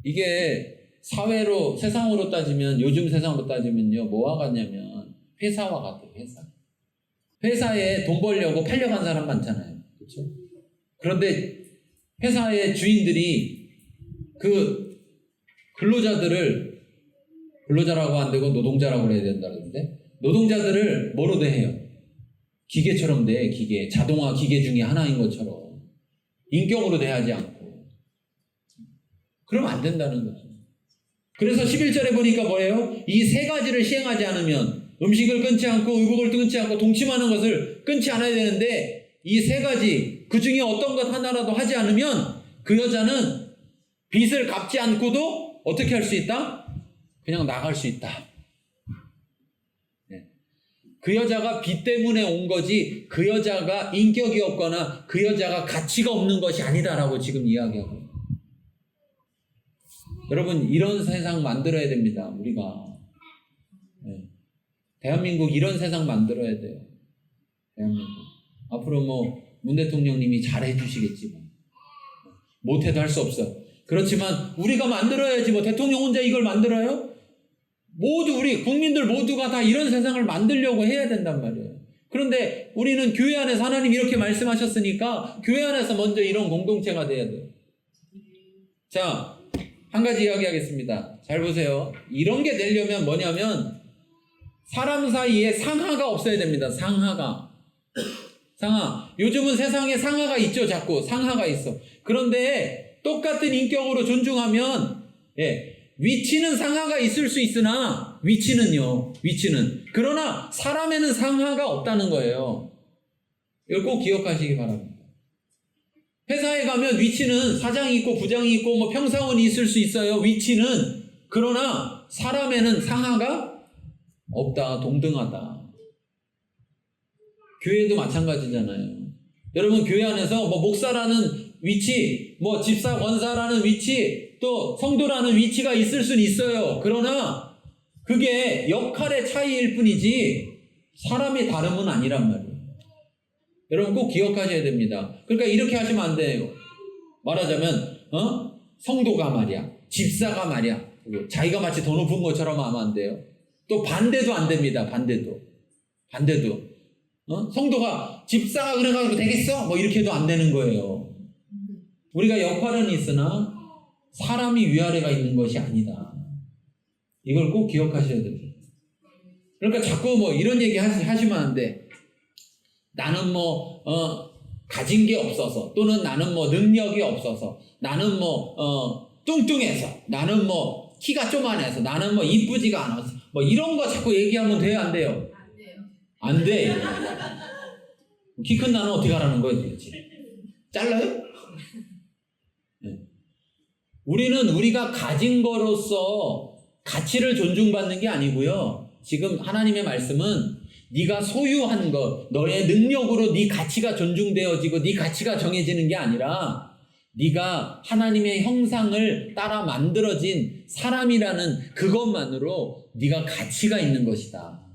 이게 사회로, 세상으로 따지면, 요즘 세상으로 따지면요, 뭐와 같냐면, 회사와 같아요, 회사. 회사에 돈 벌려고 팔려간 사람 많잖아요. 그렇죠? 그런데 회사의 주인들이 그 근로자라고 안 되고 노동자라고 그래야 된다는데, 노동자들을 뭐로 대해요? 기계처럼 대해, 기계. 자동화 기계 중에 하나인 것처럼. 인격으로 대하지 않고. 그러면 안 된다는 거죠. 그래서 11절에 보니까 뭐예요? 이 세 가지를 시행하지 않으면, 음식을 끊지 않고 의복을 끊지 않고 동침하는 것을 끊지 않아야 되는데, 이 세 가지 그 중에 어떤 것 하나라도 하지 않으면 그 여자는 빚을 갚지 않고도 어떻게 할 수 있다? 그냥 나갈 수 있다. 네. 그 여자가 빚 때문에 온 거지 그 여자가 인격이 없거나 그 여자가 가치가 없는 것이 아니다라고 지금 이야기하고 있어요. 여러분, 이런 세상 만들어야 됩니다. 우리가. 네. 대한민국 이런 세상 만들어야 돼요. 대한민국. 앞으로 문 대통령님이 잘해 주시겠지만 못해도 할 수 없어. 그렇지만 우리가 만들어야지. 대통령 혼자 이걸 만들어요? 모두 우리 국민들 모두가 다 이런 세상을 만들려고 해야 된단 말이에요. 그런데 우리는 교회 안에서 하나님 이렇게 말씀하셨으니까 교회 안에서 먼저 이런 공동체가 돼야 돼요. 자, 한 가지 이야기하겠습니다. 잘 보세요. 이런 게 되려면 뭐냐면 사람 사이에 상하가 없어야 됩니다. 상하. 요즘은 세상에 상하가 있죠. 자꾸 상하가 있어. 그런데 똑같은 인격으로 존중하면 위치는 상하가 있을 수 있으나 위치는 그러나 사람에는 상하가 없다는 거예요. 이걸 꼭 기억하시기 바랍니다. 회사에 가면 위치는 사장이 있고 부장이 있고 평사원이 있을 수 있어요. 위치는. 그러나 사람에는 상하가 없다. 동등하다. 교회도 마찬가지잖아요. 여러분, 교회 안에서 목사라는 위치, 집사, 권사라는 위치, 또 성도라는 위치가 있을 수는 있어요. 그러나 그게 역할의 차이일 뿐이지 사람의 다름은 아니란 말이에요. 여러분 꼭 기억하셔야 됩니다. 그러니까 이렇게 하시면 안 돼요. 말하자면 성도가 말이야, 집사가 말이야, 자기가 마치 더 높은 것처럼 하면 안 돼요. 또 반대도 안 됩니다. 반대도 성도가 집사가 그래가지고 되겠어? 이렇게 해도 안 되는 거예요. 우리가 역할은 있으나 사람이 위아래가 있는 것이 아니다. 이걸 꼭 기억하셔야 됩니다. 그러니까 자꾸 이런 얘기 하시면 안 돼. 나는 가진 게 없어서, 또는 나는 능력이 없어서, 나는 뚱뚱해서, 나는 키가 쪼만해서, 나는 이쁘지가 않아서, 이런 거 자꾸 얘기하면 돼요, 안 돼요? 안 돼. 키 큰 나는 어떻게 하라는 거예요, 도대체? 잘라요? 네. 우리는 우리가 가진 거로서 가치를 존중받는 게 아니고요. 지금 하나님의 말씀은 네가 소유한 것, 너의 능력으로 네 가치가 존중되어지고 네 가치가 정해지는 게 아니라 네가 하나님의 형상을 따라 만들어진 사람이라는 그것만으로 네가 가치가 있는 것이다.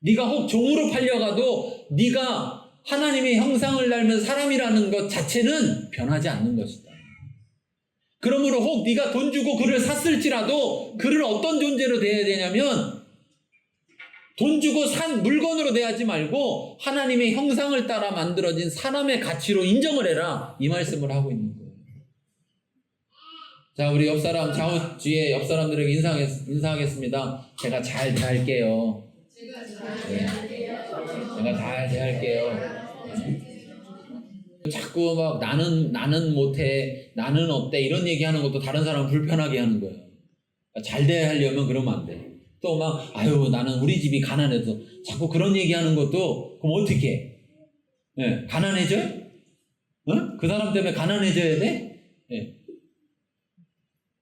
네가 혹 종으로 팔려가도 네가 하나님의 형상을 닮은 사람이라는 것 자체는 변하지 않는 것이다. 그러므로 혹 네가 돈 주고 그를 샀을지라도 그를 어떤 존재로 대해야 되냐면 돈 주고 산 물건으로 대하지 말고 하나님의 형상을 따라 만들어진 사람의 가치로 인정을 해라. 이 말씀을 하고 있는 거예요. 자, 우리 옆사람, 좌우지에 옆사람들에게 인사하겠습니다. 제가 잘 대할게요. 제가 잘 대할게요. 자꾸 나는 못해, 나는 없대, 이런 얘기하는 것도 다른 사람 불편하게 하는 거예요. 잘 대하려면 그러면 안 돼. 또 나는 우리 집이 가난해서 자꾸 그런 얘기하는 것도, 그럼 어떻게 해? 네, 가난해져요? 그 사람 때문에 가난해져야 돼? 네.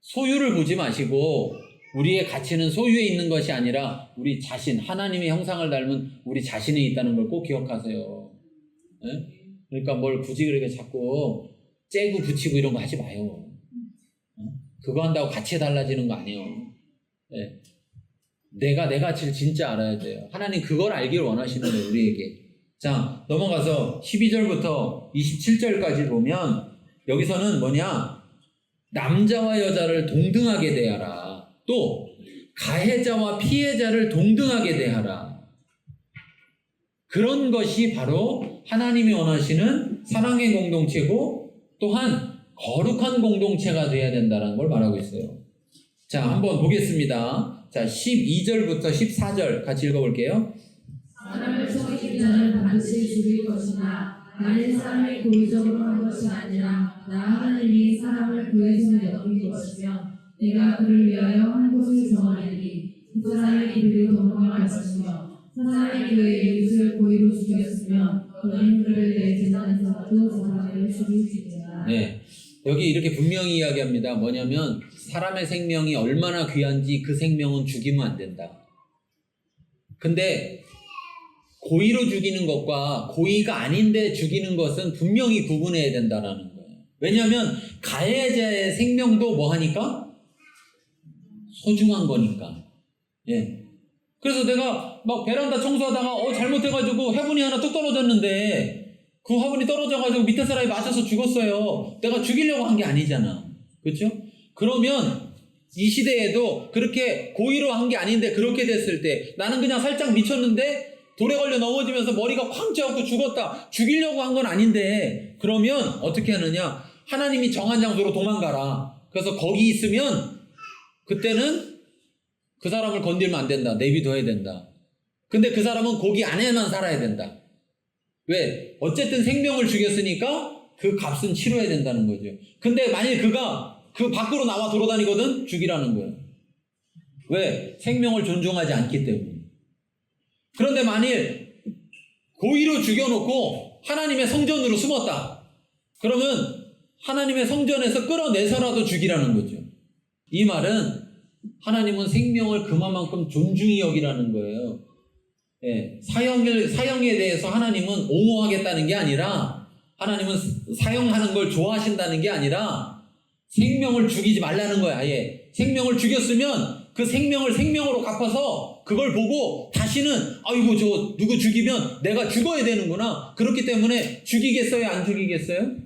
소유를 보지 마시고 우리의 가치는 소유에 있는 것이 아니라 우리 자신, 하나님의 형상을 닮은 우리 자신에 있다는 걸 꼭 기억하세요. 네? 그러니까 뭘 굳이 그렇게 자꾸 째고 붙이고 이런 거 하지 마요. 그거 한다고 가치 달라지는 거 아니에요. 네. 내가 내 가치를 진짜 알아야 돼요. 하나님 그걸 알기를 원하시는 거예요, 우리에게. 자, 넘어가서 12절부터 27절까지 보면 여기서는 뭐냐? 남자와 여자를 동등하게 대하라. 또 가해자와 피해자를 동등하게 대하라. 그런 것이 바로 하나님이 원하시는 사랑의 공동체고 또한 거룩한 공동체가 되어야 된다는 걸 말하고 있어요. 자, 한번 보겠습니다. 자, 12절부터 14절 같이 읽어볼게요. 사람을 속이는 자는 반드시 죽일 것이나 나는 사람을 고의적으로 한 것이 아니라 나 하나님이 사람을 그의 손에 넘긴 것이며 내가 그를 위하여 한 곳을 정하리니 그 사람이 그리로 도망갈 것이며 사람이 그의 이웃을 고의로 죽였으며 너는 그를 내 재단에서도 저 사람을 죽일지니라. 네, 여기 이렇게 분명히 이야기합니다. 뭐냐면 사람의 생명이 얼마나 귀한지 그 생명은 죽이면 안 된다. 근데 고의로 죽이는 것과 고의가 아닌데 죽이는 것은 분명히 구분해야 된다라는 거예요. 왜냐하면 가해자의 생명도 뭐 하니까? 소중한 거니까. 예. 그래서 내가 막 베란다 청소하다가 잘못해가지고 화분이 하나 뚝 떨어졌는데 그 화분이 떨어져가지고 밑에 사람이 맞아서 죽었어요. 내가 죽이려고 한 게 아니잖아. 그렇죠? 그러면 이 시대에도 그렇게 고의로 한 게 아닌데 그렇게 됐을 때 나는 그냥 살짝 미쳤는데 돌에 걸려 넘어지면서 머리가 쾅 찌어갖고 죽었다. 죽이려고 한 건 아닌데 그러면 어떻게 하느냐? 하나님이 정한 장소로 도망가라. 그래서 거기 있으면 그때는 그 사람을 건들면 안 된다. 내비둬야 된다. 근데 그 사람은 거기 안에만 살아야 된다. 왜? 어쨌든 생명을 죽였으니까 그 값은 치러야 된다는 거죠. 근데 만일 그가 그 밖으로 나와 돌아다니거든? 죽이라는 거예요. 왜? 생명을 존중하지 않기 때문에. 그런데 만일 고의로 죽여놓고 하나님의 성전으로 숨었다. 그러면 하나님의 성전에서 끌어내서라도 죽이라는 거죠. 이 말은 하나님은 생명을 그만큼 존중히 여기라는 거예요. 예, 사형에 대해서 하나님은 옹호하겠다는 게 아니라 하나님은 사형하는 걸 좋아하신다는 게 아니라 생명을 죽이지 말라는 거야. 아예 생명을 죽였으면 그 생명을 생명으로 갚아서 그걸 보고 다시는 아이고 저 누구 죽이면 내가 죽어야 되는구나. 그렇기 때문에 죽이겠어요? 안 죽이겠어요?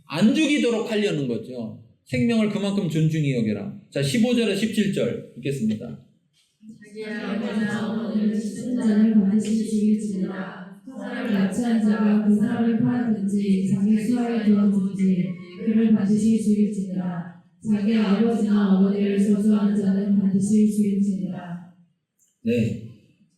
안 죽이도록 하려는 거죠. 생명을 그만큼 존중히 여겨라. 자, 15절에 17절 읽겠습니다. 자기야 너나 오늘 찢은 자를 반드시 죽일지니라. 사람을 납치한 자가 그 사람을 팔았든지 자기 수하에 들었든지 그를 반드시 죽일지니라. 자기 아버지나 어머니를 저주하는 자는 반드시 죽일지니라. 네,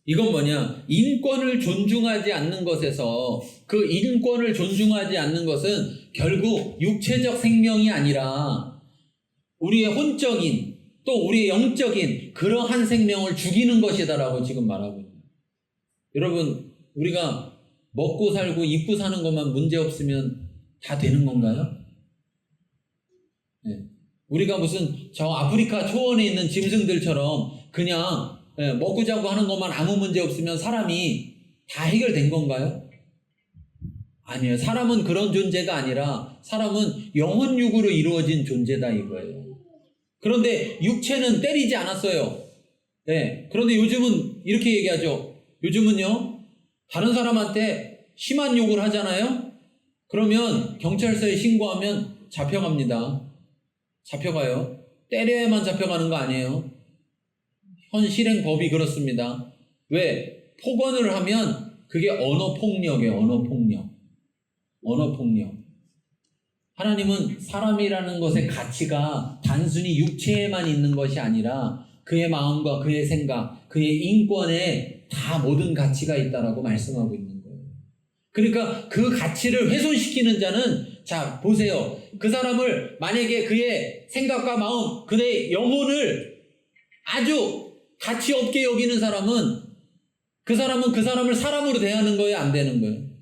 이건 뭐냐? 인권을 존중하지 않는 것에서 그 인권을 존중하지 않는 것은 결국 육체적 생명이 아니라 우리의 혼적인 또 우리의 영적인 그러한 생명을 죽이는 것이다라고 지금 말하고 있습니다. 여러분, 우리가 먹고 살고 입고 사는 것만 문제 없으면 다 되는 건가요? 네. 우리가 무슨 저 아프리카 초원에 있는 짐승들처럼 그냥 먹고 자고 하는 것만 아무 문제 없으면 사람이 다 해결된 건가요? 아니에요. 사람은 그런 존재가 아니라 사람은 영혼육으로 이루어진 존재다 이거예요. 그런데 육체는 때리지 않았어요. 네. 그런데 요즘은 이렇게 얘기하죠. 요즘은요, 다른 사람한테 심한 욕을 하잖아요? 그러면 경찰서에 신고하면 잡혀갑니다. 잡혀가요. 때려야만 잡혀가는 거 아니에요. 현 실행법이 그렇습니다. 왜? 폭언을 하면 그게 언어폭력이에요. 언어폭력. 하나님은 사람이라는 것의 가치가 단순히 육체에만 있는 것이 아니라 그의 마음과 그의 생각, 그의 인권에 다 모든 가치가 있다라고 말씀하고 있는 거예요. 그러니까 그 가치를 훼손시키는 자는 자 보세요. 그 사람을 만약에 그의 생각과 마음, 그의 영혼을 아주 가치 없게 여기는 사람은 그 사람을 사람으로 대하는 거예요? 안 되는 거예요?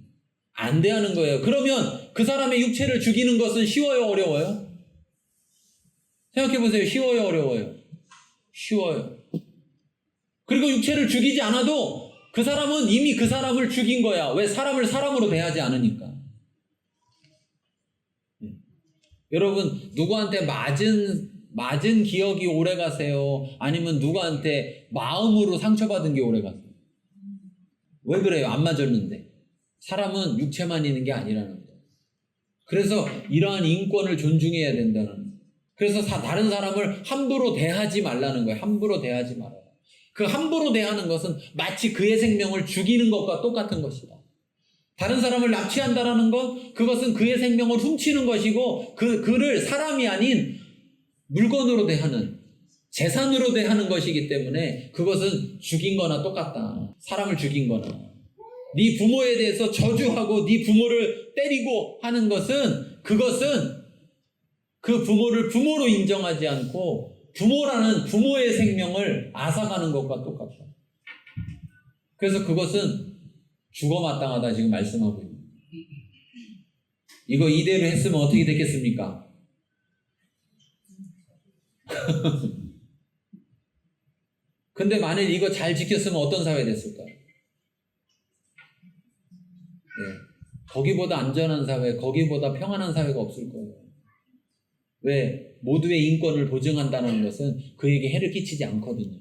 안 대하는 거예요. 그러면 그 사람의 육체를 죽이는 것은 쉬워요? 어려워요? 생각해 보세요. 쉬워요? 어려워요? 쉬워요. 그리고 육체를 죽이지 않아도 그 사람은 이미 그 사람을 죽인 거야. 왜? 사람을 사람으로 대하지 않으니까. 여러분, 누구한테 맞은 기억이 오래 가세요? 아니면 누구한테 마음으로 상처받은 게 오래 가세요? 왜 그래요? 안 맞았는데. 사람은 육체만 있는 게 아니라는 거예요. 그래서 이러한 인권을 존중해야 된다는 거예요. 그래서 다른 사람을 함부로 대하지 말라는 거예요. 함부로 대하지 말아라. 그 함부로 대하는 것은 마치 그의 생명을 죽이는 것과 똑같은 것이다. 다른 사람을 납치한다라는 것, 그것은 그의 생명을 훔치는 것이고 그를 사람이 아닌 물건으로 대하는, 재산으로 대하는 것이기 때문에 그것은 죽인 거나 똑같다. 사람을 죽인 거나. 네 부모에 대해서 저주하고 네 부모를 때리고 하는 것은, 그것은 그 부모를 부모로 인정하지 않고 부모라는 부모의 생명을 앗아가는 것과 똑같다. 그래서 그것은 죽어마땅하다 지금 말씀하고 있는 거예요. 이거 이대로 했으면 어떻게 됐겠습니까? 근데 만일 이거 잘 지켰으면 어떤 사회 됐을까요? 네. 거기보다 안전한 사회, 거기보다 평안한 사회가 없을 거예요. 왜? 모두의 인권을 보증한다는 것은 그에게 해를 끼치지 않거든요.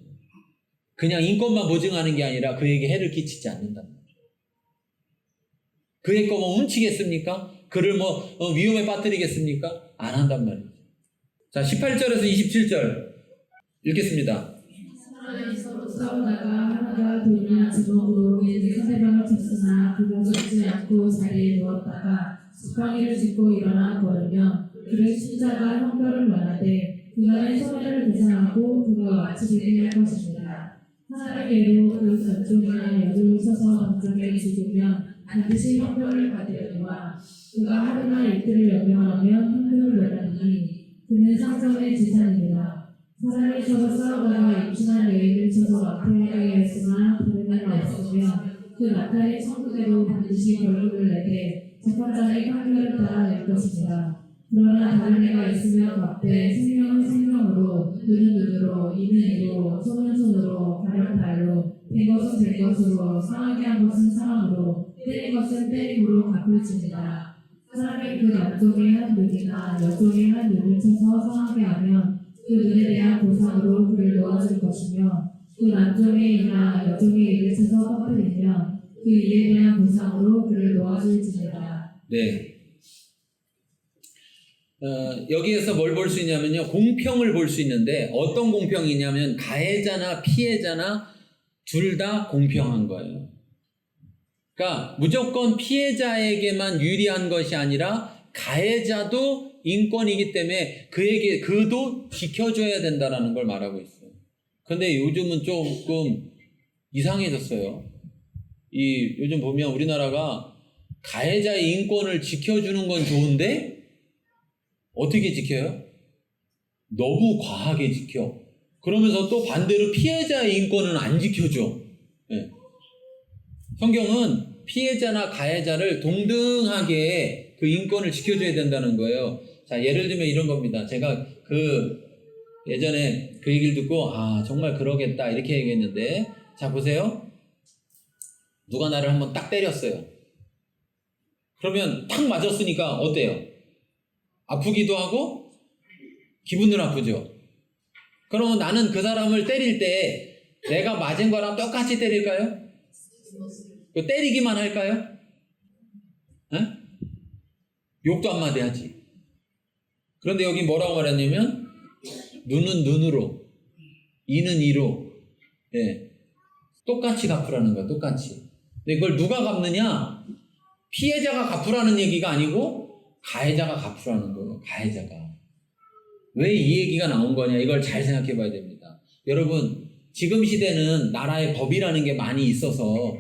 그냥 인권만 보증하는 게 아니라 그에게 해를 끼치지 않는단 말이에요. 그의 거 뭐 훔치겠습니까? 그를 위험에 빠뜨리겠습니까? 안 한단 말이죠. 자, 18절에서 27절 읽겠습니다. 사람이 서로 싸우다가 하나가 돌이나 주먹으로 상대방을 쳤으나 그가 죽지 않고 자리에 누웠다가 지팡이를 짚고 일어나 걸으면 그를 친자가 형벌을 면하되 그간의 손해를 계산하고 그가 마치게 할 것입니다. 사람에게로 그 전종이나 여종을 쳐서 방정에 죽으면 반드시 형벌을 받으려니와 그가 하루나 이틀을 연명하면 형벌을 면하니 그는 상점의 재산이니라. 사람이 서로 싸우다가 임신한 여인을 쳐서 나타나게 했으나 다른 애가 없으면 그 나타의 천국으로 반드시 결론을 내되 재판장의 판결을 따라 낼 것입니다. 그러나 다른 애가 있으면 막되 생명은 생명으로, 눈은 눈으로, 이는 이로, 손은 손으로, 발은 발로, 된 것은 된 것으로, 상하게 한 것은 상함으로, 때린 것은 때림으로 갚을지니라. 사람이 그 남종의 한 눈이나 여종의 한 눈을 쳐서 상하게 하면 그 눈에 대한 보상으로 그를 놓아줄 것이며 그 남종의이나 여종의 이를 쳐서 퍼뜨리면 그 이에 대한 보상으로 그를 놓아줄지니라. 네. 여기에서 뭘 볼 수 있냐면요, 공평을 볼 수 있는데 어떤 공평이냐면 가해자나 피해자나 둘 다 공평한 거예요. 그러니까 무조건 피해자에게만 유리한 것이 아니라 가해자도 인권이기 때문에 그도 지켜줘야 된다는 걸 말하고 있어요. 근데 요즘은 조금 이상해졌어요. 요즘 보면 우리나라가 가해자의 인권을 지켜주는 건 좋은데 어떻게 지켜요? 너무 과하게 지켜. 그러면서 또 반대로 피해자의 인권은 안 지켜줘. 네. 성경은 피해자나 가해자를 동등하게 그 인권을 지켜줘야 된다는 거예요. 자, 예를 들면 이런 겁니다. 제가 예전에 그 얘기를 듣고 정말 그러겠다 이렇게 얘기했는데, 자 보세요. 누가 나를 한번 딱 때렸어요. 그러면 탁 맞았으니까 어때요? 아프기도 하고 기분은 나쁘죠. 그러면 나는 그 사람을 때릴 때 내가 맞은 거랑 똑같이 때릴까요? 때리기만 할까요? 에? 욕도 한마디 하지. 그런데 여기 뭐라고 말했냐면 눈은 눈으로, 이는 이로, 똑같이 갚으라는 거야. 똑같이. 근데 이걸 누가 갚느냐? 피해자가 갚으라는 얘기가 아니고 가해자가 갚으라는 거예요. 가해자가. 왜 이 얘기가 나온 거냐? 이걸 잘 생각해 봐야 됩니다. 여러분, 지금 시대는 나라의 법이라는 게 많이 있어서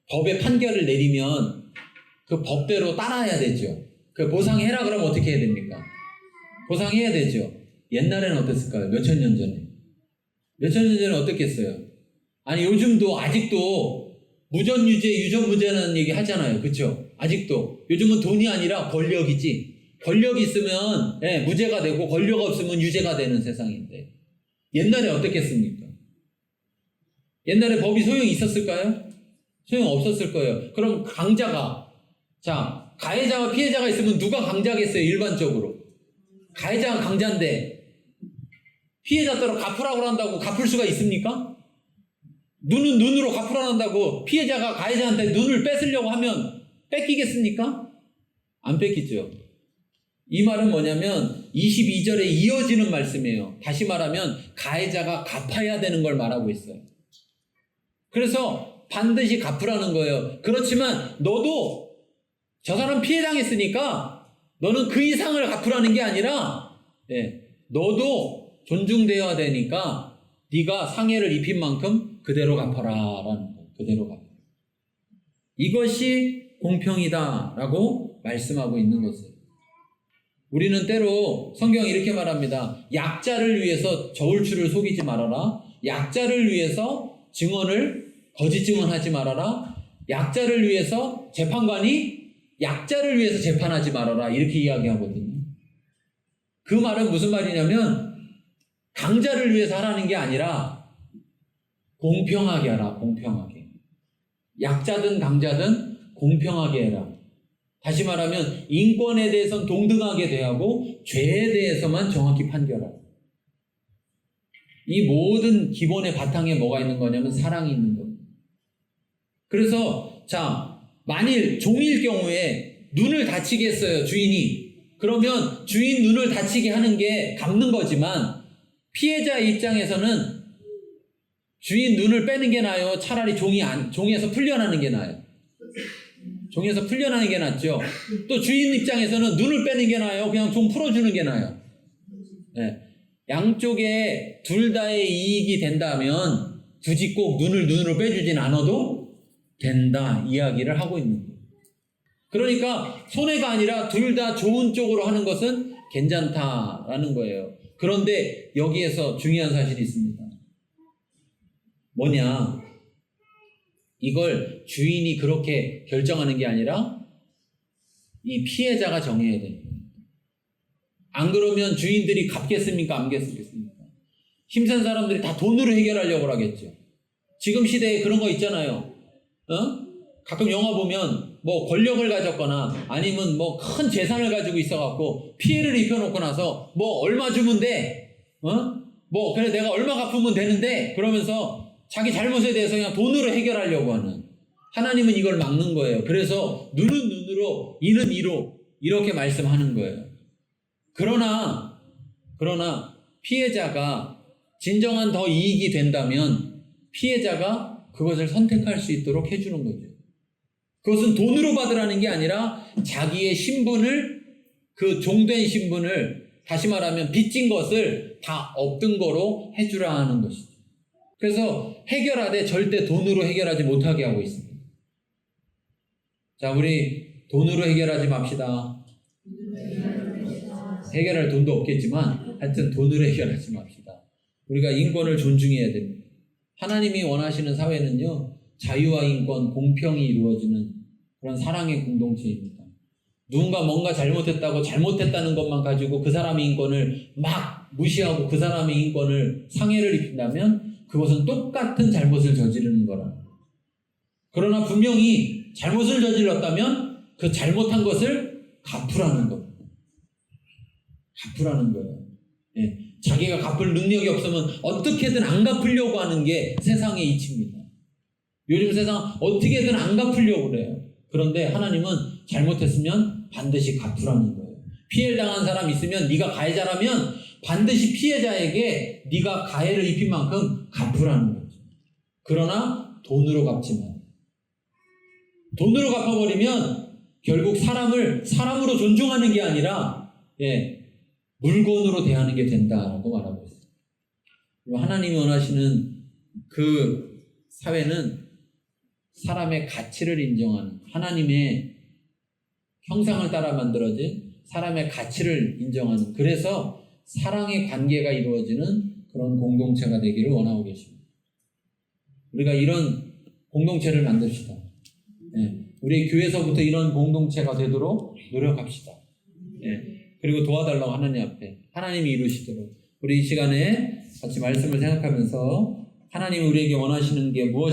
법의 판결을 내리면 그 법대로 따라야 되죠. 그 보상해라 그러면 어떻게 해야 됩니까? 보상해야 되죠. 옛날에는 어땠을까요? 몇천 년 전에. 몇천 년 전에 어떻겠어요? 아니, 요즘도 아직도 무전유죄, 유전무죄라는 얘기 하잖아요. 그쵸? 아직도. 요즘은 돈이 아니라 권력이지. 권력이 있으면 무죄가 되고 권력 없으면 유죄가 되는 세상인데 옛날에 어떻겠습니까? 옛날에 법이 소용이 있었을까요? 소용 없었을 거예요. 그럼 가해자와 피해자가 있으면 누가 강자겠어요? 일반적으로. 가해자가 강자인데 피해자 따라 갚으라고 한다고 갚을 수가 있습니까? 눈은 눈으로 갚으라고 한다고 피해자가 가해자한테 눈을 뺏으려고 하면 뺏기겠습니까? 안 뺏기죠. 이 말은 뭐냐면 22절에 이어지는 말씀이에요. 다시 말하면 가해자가 갚아야 되는 걸 말하고 있어요. 그래서 반드시 갚으라는 거예요. 그렇지만 너도 저 사람 피해당했으니까 너는 그 이상을 갚으라는 게 아니라 너도 존중되어야 되니까 네가 상해를 입힌 만큼 그대로 갚아라라는 거예요. 그대로 갚아. 이것이 공평이다라고 말씀하고 있는 것이에요. 우리는 때로 성경이 이렇게 말합니다. 약자를 위해서 저울추를 속이지 말아라. 약자를 위해서 거짓 증언하지 말아라. 약자를 위해서 재판관이 약자를 위해서 재판하지 말아라. 이렇게 이야기하거든요. 그 말은 무슨 말이냐면 강자를 위해서 하라는 게 아니라 공평하게 하라. 공평하게. 약자든 강자든 공평하게 해라. 다시 말하면 인권에 대해서는 동등하게 대하고 죄에 대해서만 정확히 판결하라. 이 모든 기본의 바탕에 뭐가 있는 거냐면 사랑이 있는 겁니다. 그래서 만일 종일 경우에 눈을 다치게 했어요. 주인이. 그러면 주인 눈을 다치게 하는 게 갚는 거지만 피해자의 입장에서는 주인 눈을 빼는 게 나아요? 차라리 종에서 풀려나는 게 나아요? 종에서 풀려나는 게 낫죠. 또 주인 입장에서는 눈을 빼는 게 나아요? 그냥 종 풀어주는 게 나아요? 양쪽에 둘 다의 이익이 된다면 굳이 꼭 눈으로 빼주진 않아도 된다 이야기를 하고 있는 거예요. 그러니까 손해가 아니라 둘 다 좋은 쪽으로 하는 것은 괜찮다라는 거예요. 그런데 여기에서 중요한 사실이 있습니다. 뭐냐? 이걸 주인이 그렇게 결정하는 게 아니라 이 피해자가 정해야 됩니다. 안 그러면 주인들이 갚겠습니까? 안 갚겠습니까? 힘센 사람들이 다 돈으로 해결하려고 하겠죠. 지금 시대에 그런 거 있잖아요. 가끔 영화 보면 뭐 권력을 가졌거나 아니면 뭐 큰 재산을 가지고 있어갖고 피해를 입혀놓고 나서 뭐 얼마 주면 돼? 뭐 그래 내가 얼마 갚으면 되는데 그러면서 자기 잘못에 대해서 그냥 돈으로 해결하려고 하는. 하나님은 이걸 막는 거예요. 그래서 눈은 눈으로 이는 이로 이렇게 말씀하는 거예요. 그러나 피해자가 진정한 더 이익이 된다면 피해자가 그것을 선택할 수 있도록 해주는 거죠. 그것은 돈으로 받으라는 게 아니라 자기의 신분을 그 종된 신분을 다시 말하면 빚진 것을 다 얻은 거로 해주라 하는 것이죠. 그래서 해결하되 절대 돈으로 해결하지 못하게 하고 있습니다. 자, 우리 돈으로 해결하지 맙시다. 해결할 돈도 없겠지만 하여튼 돈으로 해결하지 맙시다. 우리가 인권을 존중해야 됩니다. 하나님이 원하시는 사회는요, 자유와 인권, 공평이 이루어지는 그런 사랑의 공동체입니다. 누군가 뭔가 잘못했다는 것만 가지고 그 사람의 인권을 막 무시하고 그 사람의 인권을 상해를 입힌다면 그것은 똑같은 잘못을 저지르는 거라. 그러나 분명히 잘못을 저질렀다면 그 잘못한 것을 갚으라는 겁니다. 갚으라는 거예요. 자기가 갚을 능력이 없으면 어떻게든 안 갚으려고 하는 게 세상의 이치입니다. 요즘 세상 어떻게든 안 갚으려고 그래요. 그런데 하나님은 잘못했으면 반드시 갚으라는 거예요. 피해를 당한 사람 있으면 네가 가해자라면 반드시 피해자에게 네가 가해를 입힌 만큼 갚으라는 거죠. 그러나 돈으로 갚지 마. 돈으로 갚아버리면 결국 사람을 사람으로 존중하는 게 아니라 물건으로 대하는 게 된다라고 말하고 있어요. 그리고 하나님이 원하시는 그 사회는 사람의 가치를 인정하는 하나님의 형상을 따라 만들어진 사람의 가치를 인정하는 그래서 사랑의 관계가 이루어지는 그런 공동체가 되기를 원하고 계십니다. 우리가 이런 공동체를 만듭시다. 우리 교회에서부터 이런 공동체가 되도록 노력합시다. 그리고 도와달라고 하나님 앞에 하나님이 이루시도록 우리 이 시간에 같이 말씀을 생각하면서 하나님이 우리에게 원하시는 게 무엇인지